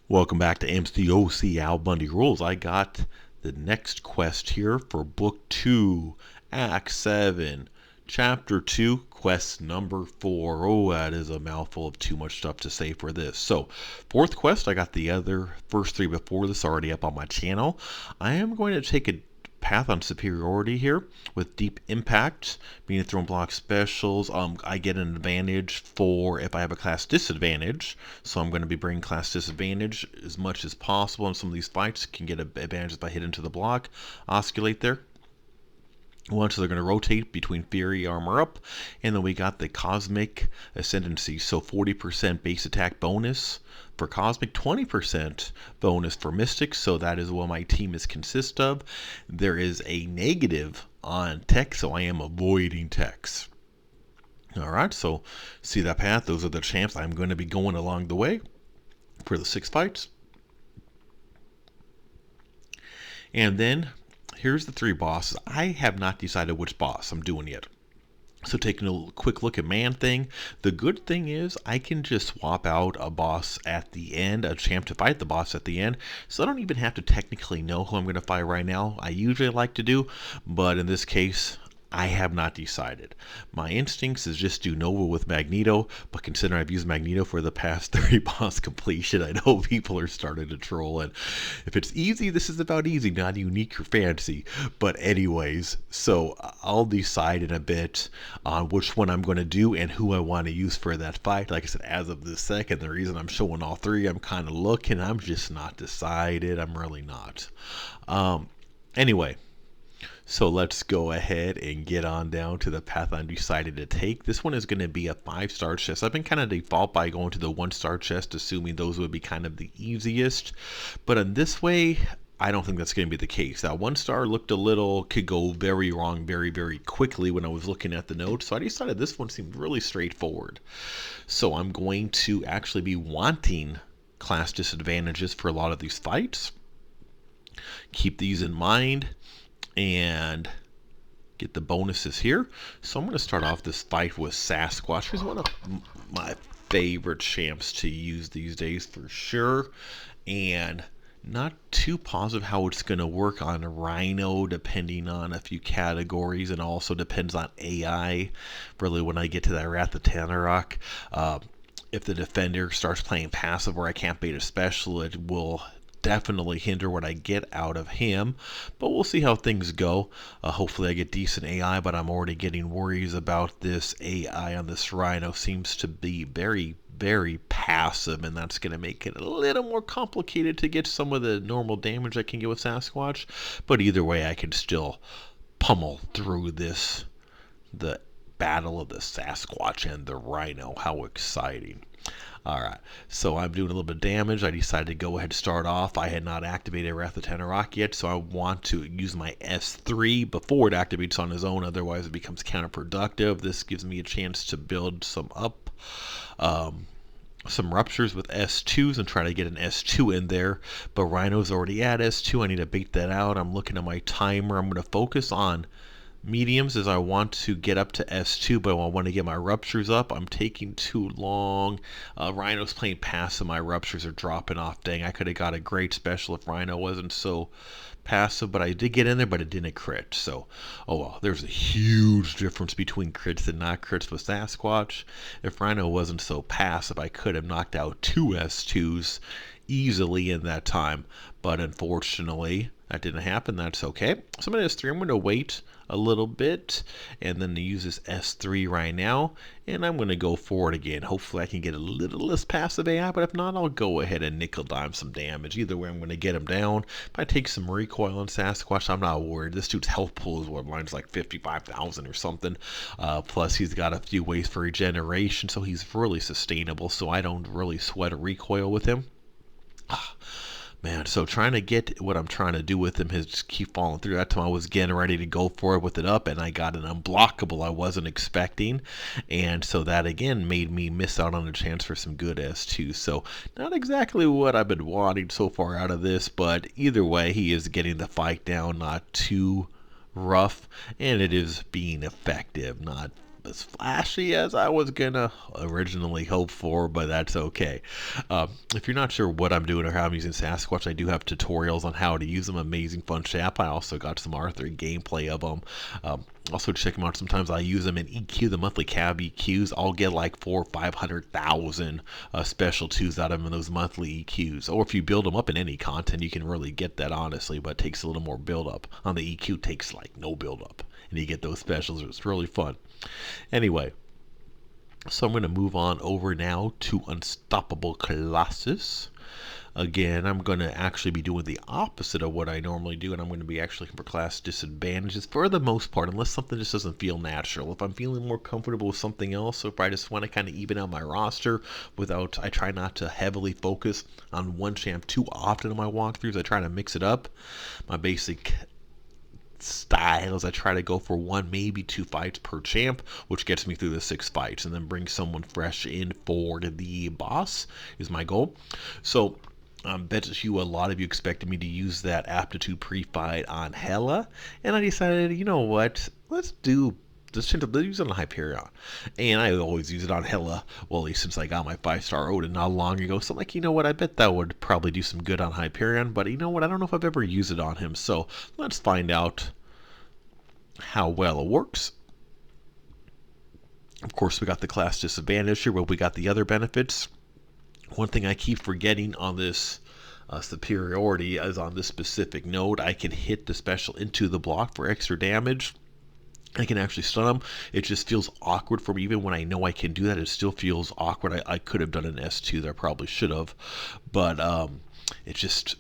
Welcome back to Mcoc AlBundyRules. I got the next quest here for Book 2, Act 7, Chapter 2, Quest number 4. Oh, that is a mouthful of too much stuff to say for this. So, fourth quest, I got the other first three before this already up on my channel. I am going to take a path on superiority here with deep impact, being thrown block specials. I get an advantage for if I have a class disadvantage, so I'm going to be bringing class disadvantage as much as possible in some of these fights. Can get an advantage if I hit into the block, osculate there. So they're going to rotate between Fury, Armor Up, and then we got the Cosmic Ascendancy, so 40% base attack bonus for Cosmic, 20% bonus for Mystic, so that is what my team is consist of. There is a negative on Tech, so I am avoiding Techs. Alright, so see that path, those are the champs I'm going to be going along the way for the 6 fights. And then here's the 3 bosses. I have not decided which boss I'm doing yet. So taking a quick look at Man-Thing, the good thing is I can just swap out a boss at the end, a champ to fight the boss at the end. So I don't even have to technically know who I'm going to fight right now. I usually like to do, but in this case, I have not decided. My instincts is just do Nova with Magneto, but considering I've used Magneto for the past 30 boss completion, I know people are starting to troll, and if it's easy, this is about easy, not unique or fancy. But anyways, so I'll decide in a bit on which one I'm going to do and who I want to use for that fight. Like I said, as of this second, the reason I'm showing all 3, I'm kind of looking, I'm just not decided. I'm really not. Anyway. So let's go ahead and get on down to the path I'm decided to take. This one is going to be a 5-star chest. I've been kind of default by going to the 1-star chest, assuming those would be kind of the easiest. But in this way, I don't think that's going to be the case. That 1-star looked a little, could go very wrong very, very quickly when I was looking at the notes. So I decided this one seemed really straightforward. So I'm going to actually be wanting class disadvantages for a lot of these fights. Keep these in mind and get the bonuses here. So I'm going to start off this fight with Sasquatch. He's one of my favorite champs to use these days for sure, and not too positive how it's going to work on Rhino, depending on a few categories, and also depends on AI. Really, when I get to that Wrath of Tanarok, if the defender starts playing passive where I can't bait a special, it will definitely hinder what I get out of him, but we'll see how things go. Hopefully I get decent AI, but I'm already getting worries about this AI on this Rhino. Seems to be very, very passive, and that's going to make it a little more complicated to get some of the normal damage I can get with Sasquatch, but either way I can still pummel through this, the battle of the Sasquatch and the Rhino. How exciting. Alright, so I'm doing a little bit of damage. I decided to go ahead and start off. I had not activated Wrath of Tanarok yet, so I want to use my S3 before it activates on its own, otherwise it becomes counterproductive. This gives me a chance to build some ruptures with S2s and try to get an S2 in there, but Rhino's already at S2. I need to bait that out. I'm looking at my timer. I'm going to focus on mediums as I want to get up to S2, but I want to get my ruptures up. I'm taking too long. Rhino's playing passive. My ruptures are dropping off. Dang, I could have got a great special if Rhino wasn't so passive, but I did get in there, but it didn't crit. So, oh well, there's a huge difference between crits and not crits with Sasquatch. If Rhino wasn't so passive, I could have knocked out 2 S2s easily in that time, but unfortunately that didn't happen. That's okay. So I'm going to S3. I'm going to wait a little bit and then use this S3 right now, and I'm going to go for it again. Hopefully I can get a little less passive AI, but if not, I'll go ahead and nickel dime some damage. Either way, I'm going to get him down. If I take some recoil on Sasquatch, I'm not worried. This dude's health pool is what, mine's like 55,000 or something. Plus he's got a few ways for regeneration, so he's really sustainable, so I don't really sweat a recoil with him. Man, so trying to get what I'm trying to do with him has just keep falling through. That time I was getting ready to go for it with it up, and I got an unblockable I wasn't expecting, and so that again made me miss out on a chance for some good S2. So not exactly what I've been wanting so far out of this, but either way he is getting the fight down, not too rough, and it is being effective, not as flashy as I was gonna originally hope for, but that's okay. If you're not sure what I'm doing or how I'm using Sasquatch, I do have tutorials on how to use them. Amazing fun chap. I also got some R3 gameplay of them. Also check them out. Sometimes I use them in EQ, the monthly cab EQs. I'll get like 400,000 or 500,000 special twos out of them in those monthly EQs. Or if you build them up in any content, you can really get that honestly, but it takes a little more build up. On the EQ, it takes like no build up, and you get those specials. It's really fun. Anyway, so I'm going to move on over now to Unstoppable Colossus. Again, I'm going to actually be doing the opposite of what I normally do, and I'm going to be actually looking for class disadvantages for the most part, unless something just doesn't feel natural. If I'm feeling more comfortable with something else, or if I just want to kind of even out my roster without, I try not to heavily focus on one champ too often in my walkthroughs. I try to mix it up. My basic styles, I try to go for 1, maybe 2 fights per champ, which gets me through the 6 fights, and then bring someone fresh in for the boss is my goal. So bet you a lot of you expected me to use that aptitude pre-fight on Hela, and I decided, you know what, let's use it on Hyperion. And I always use it on Hela, well, at least since I got my 5-star Odin not long ago. So I'm like, you know what, I bet that would probably do some good on Hyperion, but you know what, I don't know if I've ever used it on him. So let's find out how well it works. Of course, we got the class disadvantage here, but we got the other benefits. One thing I keep forgetting on this superiority is on this specific node, I can hit the special into the block for extra damage. I can actually stun them. It just feels awkward for me. Even when I know I can do that, it still feels awkward. I could have done an S2 that I probably should have. But it just,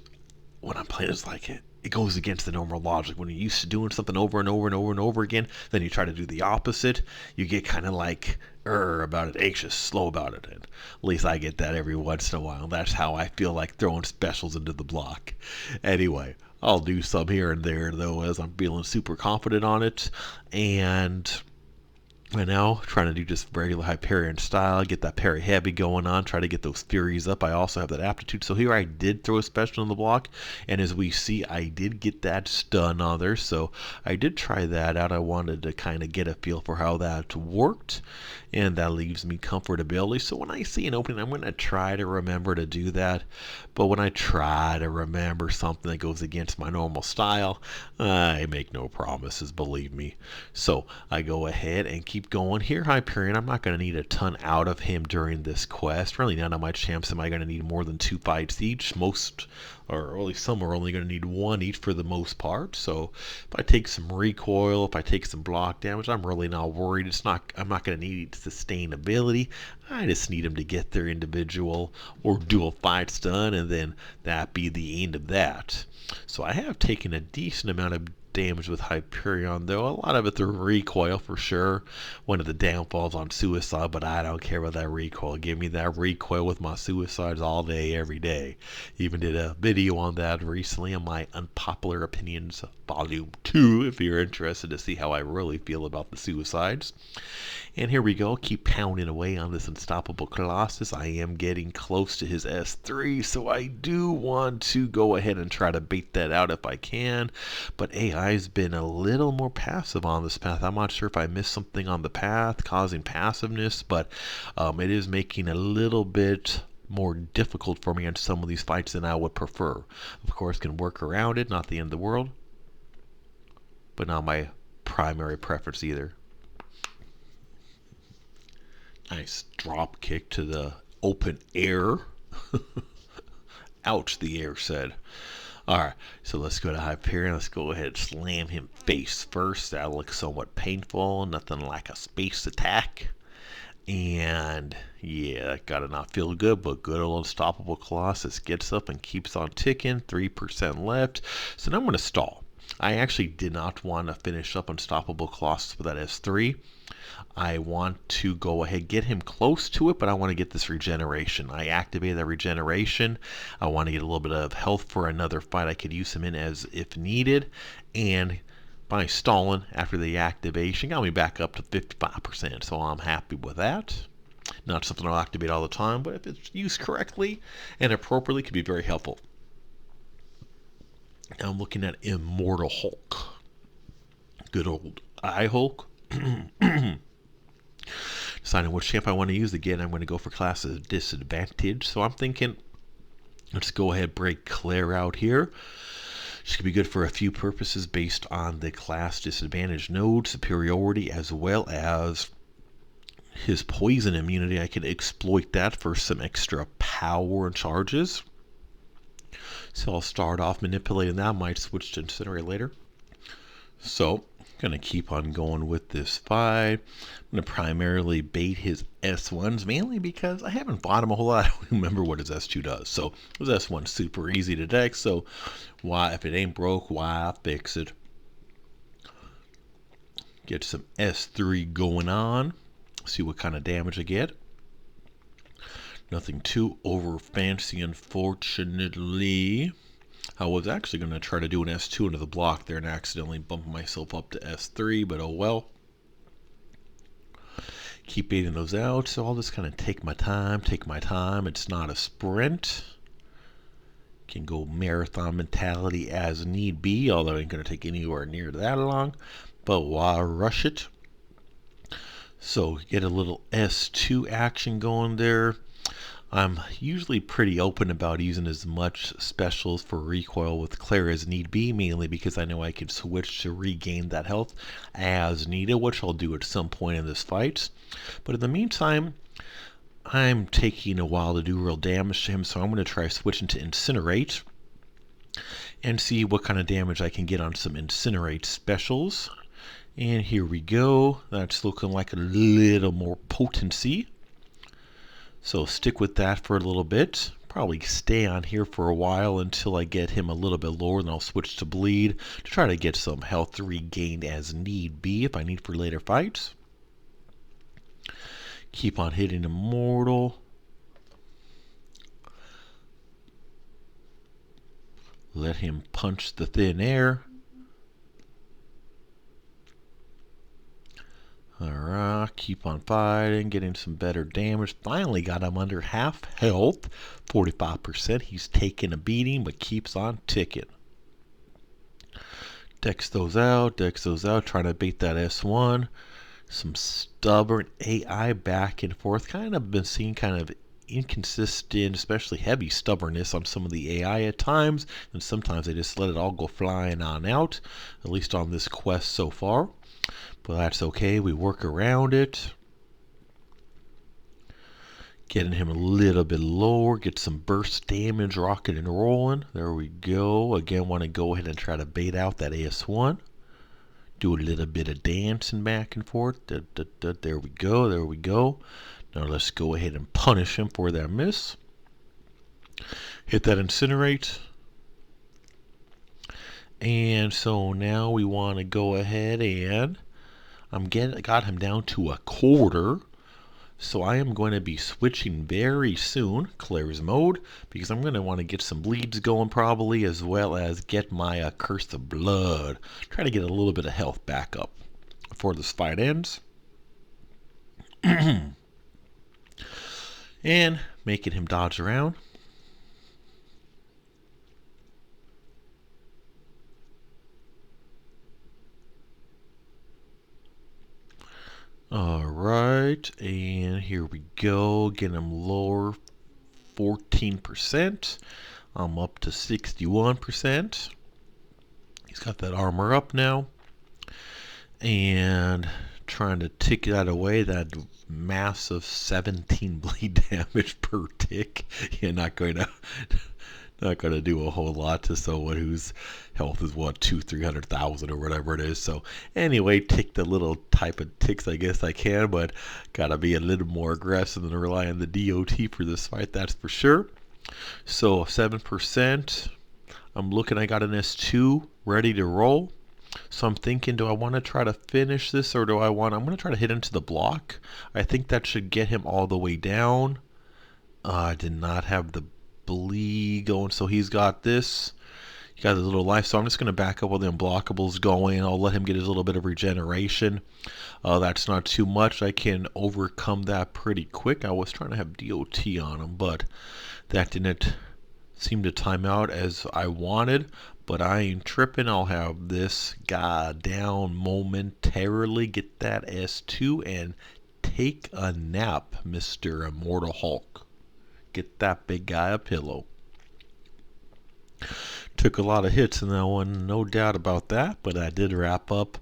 when I'm playing, it's like it goes against the normal logic. When you're used to doing something over and over and over and over again, then you try to do the opposite. You get kind of like about it, anxious, slow about it. And at least I get that every once in a while. That's how I feel like throwing specials into the block. Anyway, I'll do some here and there, though, as I'm feeling super confident on it. And right now, trying to do just regular Hyperion style, get that parry heavy going on, try to get those Furies up. I also have that aptitude. So here I did throw a special in the block, and as we see, I did get that stun on there. So I did try that out. I wanted to kind of get a feel for how that worked, and that leaves me comfortability. So when I see an opening, I'm going to try to remember to do that. But when I try to remember something that goes against my normal style, I make no promises, believe me. So I go ahead and keep going here. Hyperion, I'm not going to need a ton out of him during this quest. Really, none of my champs am I going to need more than 2 fights each. Most, or at least some, are only going to need 1 each for the most part. So if I take some recoil, if I take some block damage, I'm really not worried. I'm not going to need sustainability. I just need them to get their individual or dual fight stun, and then that be the end of that. So I have taken a decent amount of damage with Hyperion, though. A lot of it through recoil for sure. One of the downfalls on suicide, but I don't care about that recoil. Give me that recoil with my suicides all day, every day. Even did a video on that recently on my Unpopular Opinions Volume 2, if you're interested to see how I really feel about the suicides. And here we go, keep pounding away on this Unstoppable Colossus. I am getting close to his S3, so I do want to go ahead and try to bait that out if I can. But AI's been a little more passive on this path. I'm not sure if I missed something on the path causing passiveness, but it is making a little bit more difficult for me on some of these fights than I would prefer. Of course, can work around it, not the end of the world, but not my primary preference either. Nice drop kick to the open air. Ouch, the air said. Alright, so let's go to Hyperion. Let's go ahead and slam him face first. That looks somewhat painful. Nothing like a space attack. And yeah, that gotta not feel good, but good old Unstoppable Colossus gets up and keeps on ticking. 3% left. So now I'm going to stall. I actually did not want to finish up Unstoppable Colossus with that S3. I want to go ahead, get him close to it, but I want to get this regeneration. I activated that regeneration. I want to get a little bit of health for another fight I could use him in as if needed. And by stalling after the activation, got me back up to 55%. So I'm happy with that. Not something I'll activate all the time, but if it's used correctly and appropriately, it can be very helpful. Now I'm looking at Immortal Hulk. Good old Hulk. deciding which champ I want to use. Again, I'm going to go for classes disadvantage. So I'm thinking, let's go ahead and break Claire out here. She could be good for a few purposes based on the class disadvantage node, superiority, as well as his poison immunity. I can exploit that for some extra power and charges. So I'll start off manipulating that. I might switch to Incinerate later. So I'm going to keep on going with this fight. I'm going to primarily bait his S1s, mainly because I haven't fought him a whole lot. I don't remember what his S2 does. So his S1's super easy to deck. So why, if it ain't broke, why fix it? Get some S3 going on. See what kind of damage I get. Nothing too over fancy, unfortunately. I was actually going to try to do an S2 into the block there and accidentally bump myself up to S3, but oh well. Keep baiting those out, so I'll just kind of take my time. It's not a sprint. Can go marathon mentality as need be, although I ain't going to take anywhere near that long. But why rush it? So get a little S2 action going there. I'm usually pretty open about using as much specials for recoil with Claire as need be, mainly because I know I can switch to regain that health as needed, which I'll do at some point in this fight. But in the meantime, I'm taking a while to do real damage to him, so I'm going to try switching to Incinerate and see what kind of damage I can get on some Incinerate specials. And here we go. That's looking like a little more potency. So stick with that for a little bit. Probably stay on here for a while until I get him a little bit lower, and I'll switch to bleed to try to get some health regained as need be if I need for later fights. Keep on hitting Immortal. Let him punch the thin air. Alright, keep on fighting, getting some better damage. Finally got him under half health, 45%. He's taking a beating, but keeps on ticking. Dex those out, trying to bait that S1. Some stubborn AI back and forth. Kind of been seeing kind of inconsistent, especially heavy stubbornness on some of the AI at times, and sometimes they just let it all go flying on out, at least on this quest so far. But that's okay, we work around it. Getting him a little bit lower, get some burst damage, rocking and rolling. There we go. Again, want to go ahead and try to bait out that AS1. Do a little bit of dancing back and forth. There we go. Now let's go ahead and punish him for that miss. Hit that Incinerate. And so now we want to go ahead and got him down to a quarter. So I am going to be switching very soon, Claire's mode, because I'm going to want to get some bleeds going probably, as well as get my Curse of Blood. Try to get a little bit of health back up before this fight ends. And making him dodge around. Alright, and here we go. Getting him lower, 14%. I'm up to 61%. He's got that armor up now. And trying to tick that away, that massive 17 bleed damage per tick. You're not going to do a whole lot to someone whose health is what, 200,000-300,000 or whatever it is. So anyway, tick the little type of ticks I guess I can, but gotta be a little more aggressive than rely on the DOT for this fight, that's for sure. So 7%. I'm looking, I got an S2 ready to roll. So I'm thinking, do I want to try to finish this, or I'm going to try to hit into the block. I think that should get him all the way down. I did not have the bleed going, so he's got this. He got his little life, so I'm just going to back up with the unblockables going. I'll let him get his little bit of regeneration. That's not too much. I can overcome that pretty quick. I was trying to have DOT on him, but that didn't seem to time out as I wanted. But I ain't tripping. I'll have this guy down momentarily. Get that S2 and take a nap, Mr. Immortal Hulk. Get that big guy a pillow. Took a lot of hits in that one, no doubt about that, but I did wrap up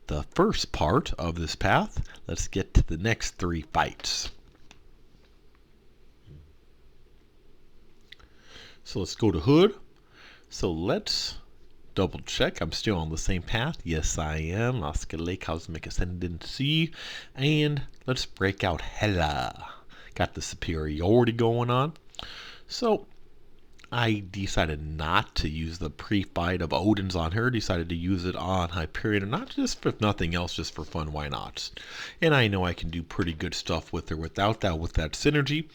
the first part of this path. Let's get to the next 3 fights. So let's go to Hood. So let's double check. I'm still on the same path. Yes, I am. Oscar Lake Cosmic Ascendancy. And let's break out Hela. Got the superiority going on. So I decided not to use the pre-fight of Odin's on her. Decided to use it on Hyperion, not just for nothing else, just for fun. Why not? And I know I can do pretty good stuff with her without that, with that synergy.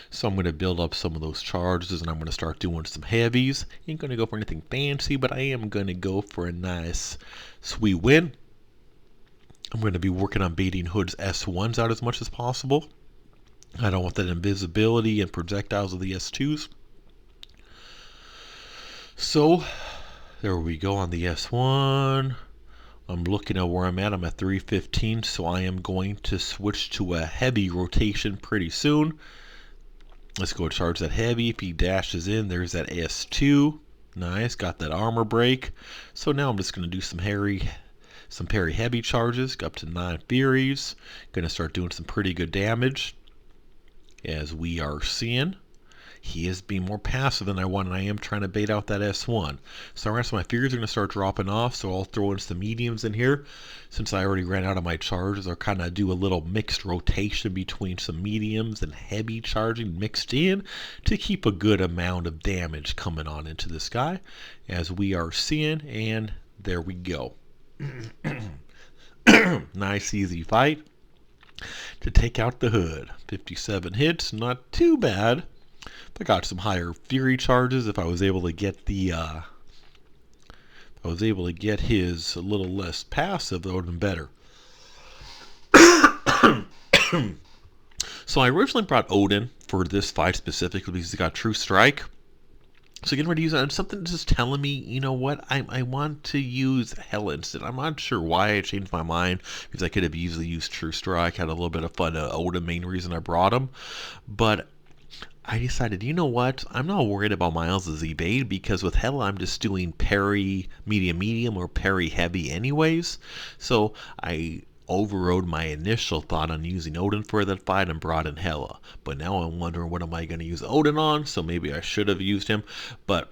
So I'm going to build up some of those charges, and I'm going to start doing some heavies. Ain't going to go for anything fancy, but I am going to go for a nice, sweet win. I'm going to be working on baiting Hood's S1s out as much as possible. I don't want that invisibility and projectiles of the S2s. So, there we go on the S1. I'm looking at where I'm at. I'm at 315, so I am going to switch to a heavy rotation pretty soon. Let's go charge that heavy. If he dashes in, there's that S2. Nice, got that armor break. So now I'm just going to do some parry heavy charges, up to 9 Furies. Going to start doing some pretty good damage, as we are seeing. He is being more passive than I want, and I am trying to bait out that S1. So the rest of my Furies are going to start dropping off, so I'll throw in some mediums in here. Since I already ran out of my charges, I'll kind of do a little mixed rotation between some mediums and heavy charging mixed in to keep a good amount of damage coming on into this guy, as we are seeing, and there we go. Nice easy fight to take out the Hood. 57 hits, not too bad. I got some higher Fury charges. If I was able to get his a little less passive, that would have been better. So I originally brought Odin for this fight specifically because he got True Strike. So getting ready to use that, and something just telling me, you know what, I want to use Hela instead. I'm not sure why I changed my mind, because I could have easily used True Strike, had a little bit of fun. Odin, main reason I brought him, but I decided, you know what, I'm not worried about Miles' evade, because with Hela I'm just doing parry medium or parry heavy anyways. So I overrode my initial thought on using Odin for that fight and brought in Hela. But now I'm wondering, what am I going to use Odin on? So maybe I should have used him. But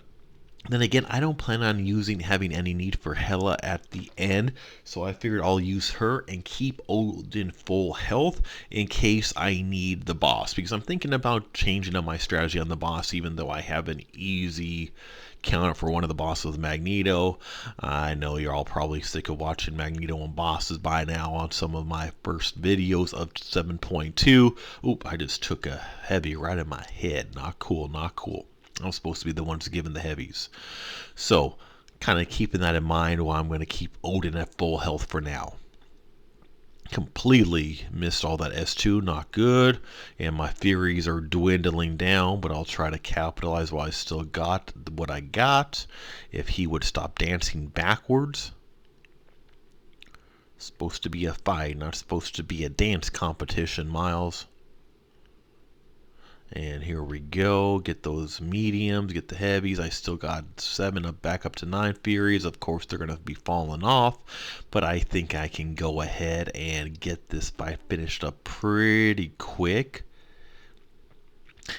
then again, I don't plan on having any need for Hela at the end, so I figured I'll use her and keep Odin full health in case I need the boss, because I'm thinking about changing up my strategy on the boss, even though I have an easy counter for one of the bosses with Magneto. I know you're all probably sick of watching Magneto and bosses by now on some of my first videos of 7.2. Oop, I just took a heavy right in my head. Not cool, not cool. I'm supposed to be the ones giving the heavies. So, kind of keeping that in mind while I'm going to keep Odin at full health for now. Completely missed all that S2, not good. And my Furies are dwindling down, but I'll try to capitalize while I still got what I got. If he would stop dancing backwards. Supposed to be a fight, not supposed to be a dance competition, Miles. And here we go, get those mediums, get the heavies. I still got 7 back up to 9 Furies. Of course, they're going to be falling off, but I think I can go ahead and get this fight finished up pretty quick.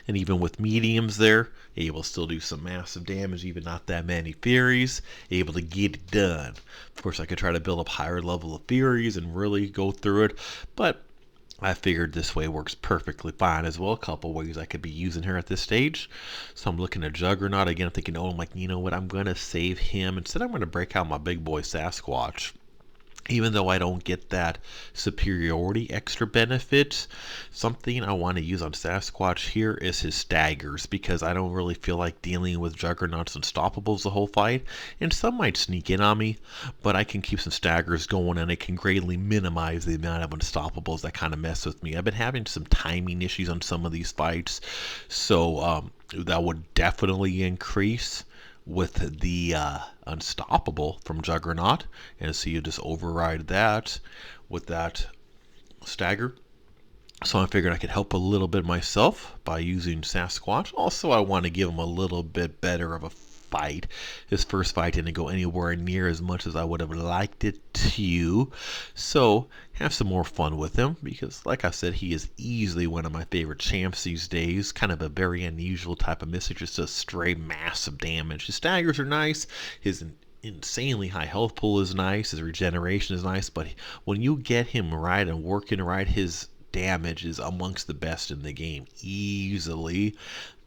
And even with mediums there, able to still do some massive damage, even not that many Furies, able to get it done. Of course, I could try to build up higher level of Furies and really go through it, but I figured this way works perfectly fine as well. A couple ways I could be using her at this stage. So I'm looking at Juggernaut again. I'm thinking, oh, I'm like, you know what? I'm going to save him. Instead, I'm going to break out my big boy Sasquatch. Even though I don't get that superiority extra benefit, something I want to use on Sasquatch here is his staggers, because I don't really feel like dealing with Juggernaut's Unstoppables the whole fight, and some might sneak in on me, but I can keep some staggers going and it can greatly minimize the amount of Unstoppables that kind of mess with me. I've been having some timing issues on some of these fights, so that would definitely increase with the Unstoppable from Juggernaut, and so you just override that with that stagger. So I figured I could help a little bit myself by using Sasquatch. Also, I want to give him a little bit better of a fight. His first fight didn't go anywhere near as much as I would have liked it to. So have some more fun with him because, like I said, he is easily one of my favorite champs these days. Kind of a very unusual type of mystic, just a straight massive damage. His staggers are nice. His insanely high health pool is nice. His regeneration is nice. But when you get him right and working right, his damage is amongst the best in the game easily.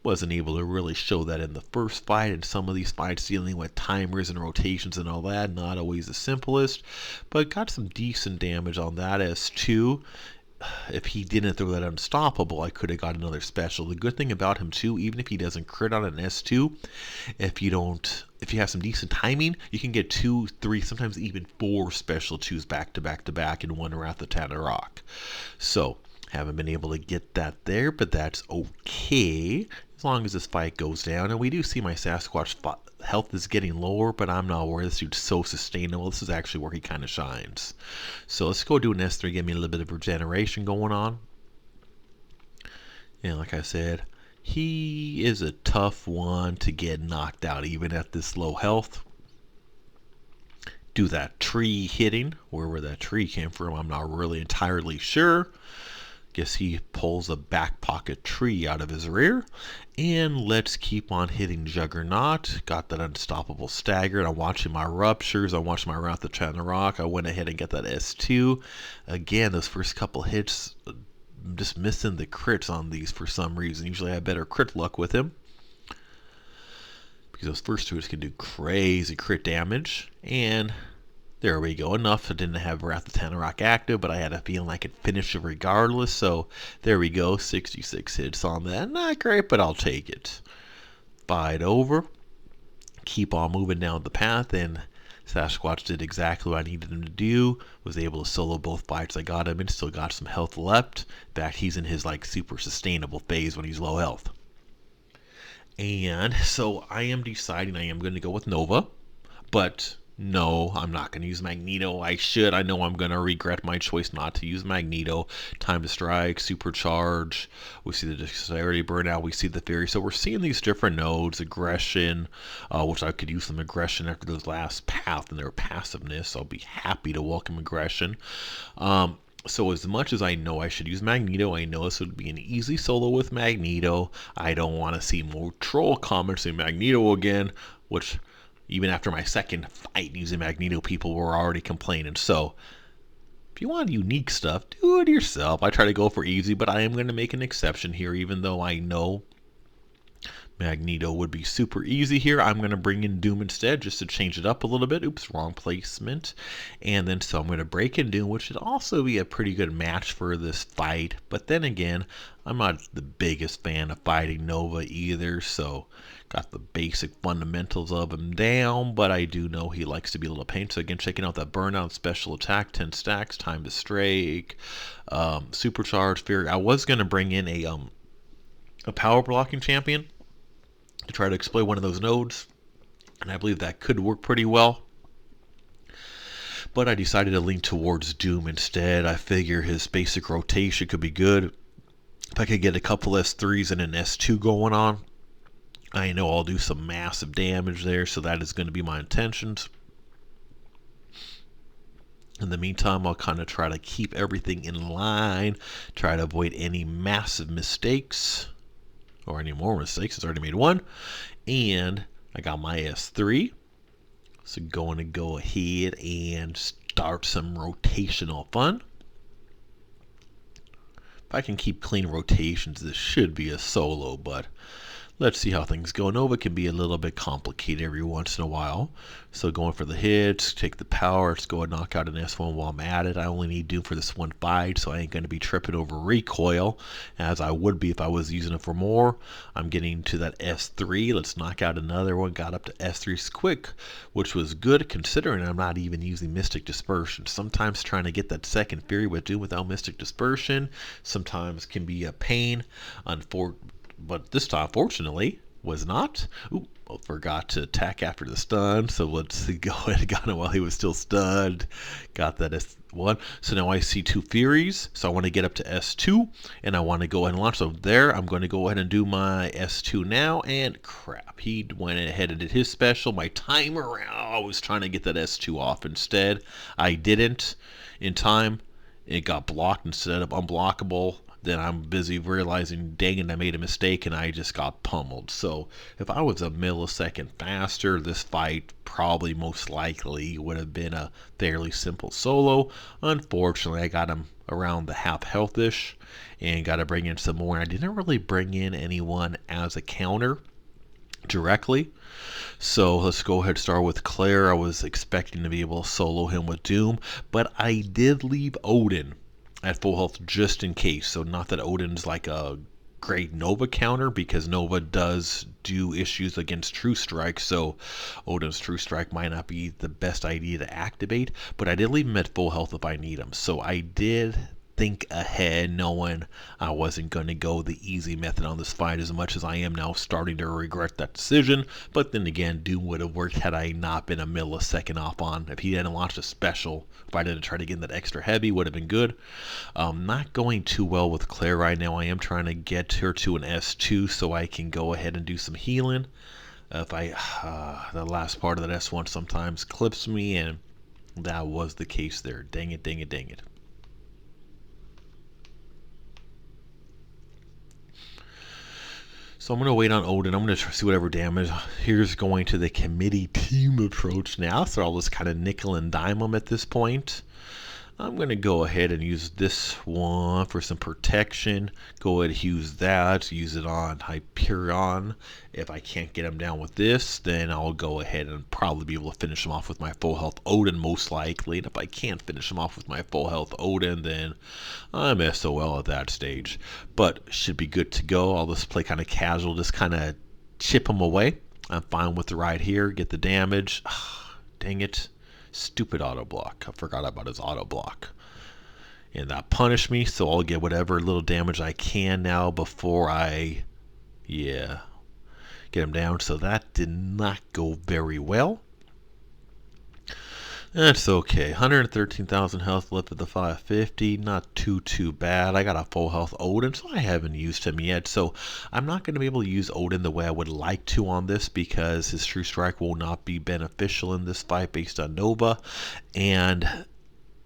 Wasn't able to really show that in the first fight, and some of these fights dealing with timers and rotations and all that, not always the simplest, but got some decent damage on that S2. If he didn't throw that unstoppable, I could have got another special. The good thing about him too, even if he doesn't crit on an S2, if you have some decent timing, you can get 2, 3, sometimes even 4 special 2s back to back to back in one Wrath of Tanarok. So haven't been able to get that there, but that's okay as long as this fight goes down. And we do see my Sasquatch health is getting lower, but I'm not worried. This dude's so sustainable. This is actually where he kind of shines. So let's go do an S3, give me a little bit of regeneration going on. And like I said, he is a tough one to get knocked out even at this low health. Do that tree hitting, wherever that tree came from, I'm not really entirely sure. Guess he pulls a back pocket tree out of his rear. And let's keep on hitting Juggernaut. Got that unstoppable staggered. I'm watching my ruptures. I'm watching my Wrath of Tanarok. I went ahead and got that S2. Again, those first couple hits, I'm just missing the crits on these for some reason. Usually I have better crit luck with him, because those first 2 hits can do crazy crit damage. And there we go. Enough. I didn't have Wrath of Tanarok active, but I had a feeling I could finish it regardless. So there we go. 66 hits on that. Not great, but I'll take it. Fight over. Keep on moving down the path, and Sasquatch did exactly what I needed him to do. Was able to solo both fights I got him in. Still got some health left. In fact, he's in his like super sustainable phase when he's low health. And so I am deciding I am going to go with Nova, but no, I'm not going to use Magneto. I should. I know I'm going to regret my choice not to use Magneto. Time to strike, supercharge. We see the dexterity burnout. We see the fury. So we're seeing these different nodes. Aggression, which I could use some aggression after those last path and their passiveness. I'll be happy to welcome aggression. So as much as I know I should use Magneto, I know this would be an easy solo with Magneto. I don't want to see more troll comments saying Magneto again, which even after my second fight using Magneto, people were already complaining. So if you want unique stuff, do it yourself. I try to go for easy, but I am going to make an exception here, even though I know Magneto would be super easy here. I'm going to bring in Doom instead just to change it up a little bit. Oops, wrong placement. And then so I'm going to break in Doom, which should also be a pretty good match for this fight. But then again, I'm not the biggest fan of fighting Nova either, so got the basic fundamentals of him down, but I do know he likes to be a little pain. So again, checking out that burnout, special attack, 10 stacks, time to strike, supercharge, fury. I was going to bring in a power blocking champion to try to exploit one of those nodes, and I believe that could work pretty well. But I decided to lean towards Doom instead. I figure his basic rotation could be good. If I could get a couple S3s and an S2 going on, I know I'll do some massive damage there, so that is going to be my intentions. In the meantime, I'll kind of try to keep everything in line, try to avoid any massive mistakes, or any more mistakes. It's already made one. And I got my S3. So going to go ahead and start some rotational fun. If I can keep clean rotations, this should be a solo, but let's see how things go. Nova can be a little bit complicated every once in a while. So going for the hits, take the power, let's go and knock out an S1 while I'm at it. I only need Doom for this one fight, so I ain't going to be tripping over recoil, as I would be if I was using it for more. I'm getting to that S3. Let's knock out another one. Got up to S3 quick, which was good considering I'm not even using Mystic Dispersion. Sometimes trying to get that second Fury with Doom without Mystic Dispersion sometimes can be a pain. But this time, fortunately, Was not. Ooh, well, forgot to attack after the stun. So let's go ahead and got him while he was still stunned. Got that S1. So now I see two Furies. So I want to get up to S2. And I want to go ahead and launch. So there, I'm going to go ahead and do my S2 now. And crap, he went ahead and did his special. My timer, I was trying to get that S2 off instead. I didn't in time. It got blocked instead of unblockable. Then I'm busy realizing, dang it, I made a mistake and I just got pummeled. So if I was a millisecond faster, this fight probably most likely would have been a fairly simple solo. Unfortunately, I got him around the half health-ish and got to bring in some more. I didn't really bring in anyone as a counter directly. So let's go ahead and start with Claire. I was expecting to be able to solo him with Doom, but I did leave Odin at full health just in case. So not that Odin's like a great Nova counter, because Nova does do issues against True Strike, so Odin's True Strike might not be the best idea to activate, but I did leave him at full health if I need him. So I did think ahead, knowing I wasn't going to go the easy method on this fight, as much as I am now starting to regret that decision. But then again, Doom would have worked had I not been a millisecond off on. If he hadn't launched a special, if I didn't try to get in that extra heavy, would have been good. Not going too well with Claire right now. I am trying to get her to an S2 so I can go ahead and do some healing. If the last part of that S1 sometimes clips me, and that was the case there. Dang it, dang it, dang it. So I'm going to wait on Odin. I'm going to see whatever damage. Here's going to the committee team approach now. So I'll just kind of nickel and dime them at this point. I'm going to go ahead and use this one for some protection. Go ahead and use that. Use it on Hyperion. If I can't get him down with this, then I'll go ahead and probably be able to finish him off with my full health Odin most likely. And if I can't finish him off with my full health Odin, then I'm SOL at that stage. But should be good to go. I'll just play kind of casual, just kind of chip him away. I'm fine with the ride here. Get the damage. Dang it. Stupid auto block. I forgot about his auto block. And that punished me, so I'll get whatever little damage I can now before I, get him down. So that did not go very well. That's okay. 113,000 health left at the 550. Not too bad. I got a full health Odin, so I haven't used him yet. So I'm not going to be able to use Odin the way I would like to on this, because his True Strike will not be beneficial in this fight based on Nova. And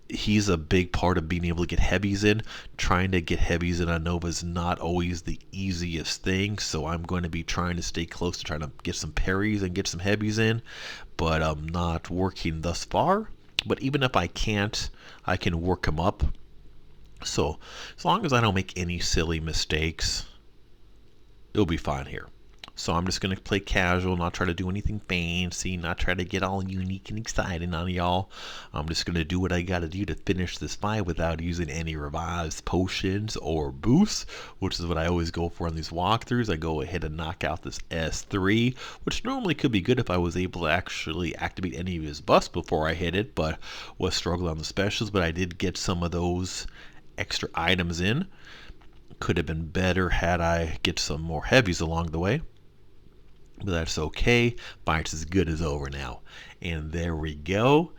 he's a big part of being able to get heavies in. Trying to get heavies in on Nova is not always the easiest thing, so I'm going to be trying to stay close to trying to get some parries and get some heavies in, but I'm not working thus far. But even if I can't, I can work him up. So as long as I don't make any silly mistakes, it'll be fine here. So I'm just going to play casual, not try to do anything fancy, not try to get all unique and exciting on y'all. I'm just going to do what I got to do to finish this fight without using any revives, potions, or boosts, which is what I always go for in these walkthroughs. I go ahead and knock out this S3, which normally could be good if I was able to actually activate any of his buffs before I hit it, but was struggling on the specials. But I did get some of those extra items in. Could have been better had I get some more heavies along the way. But that's okay. Fight's as good as over now. And there we go.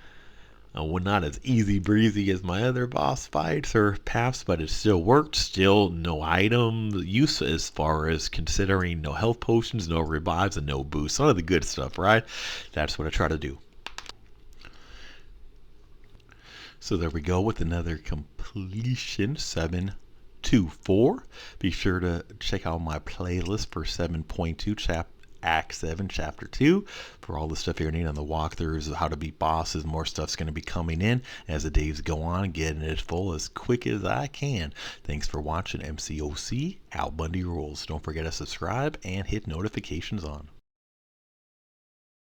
Well, not as easy breezy as my other boss fights or paths, but it still worked. Still no item use as far as considering no health potions, no revives, and no boosts. Some of the good stuff, right? That's what I try to do. So there we go with another completion. 7-4. Be sure to check out my playlist for 7.2 Act 7, Chapter 2, for all the stuff you're needing on the walkthroughs, how to beat bosses. More stuff's going to be coming in as the days go on, getting it full as quick as I can. Thanks for watching. Mcoc, AlBundyRules. Don't forget to subscribe and hit notifications on.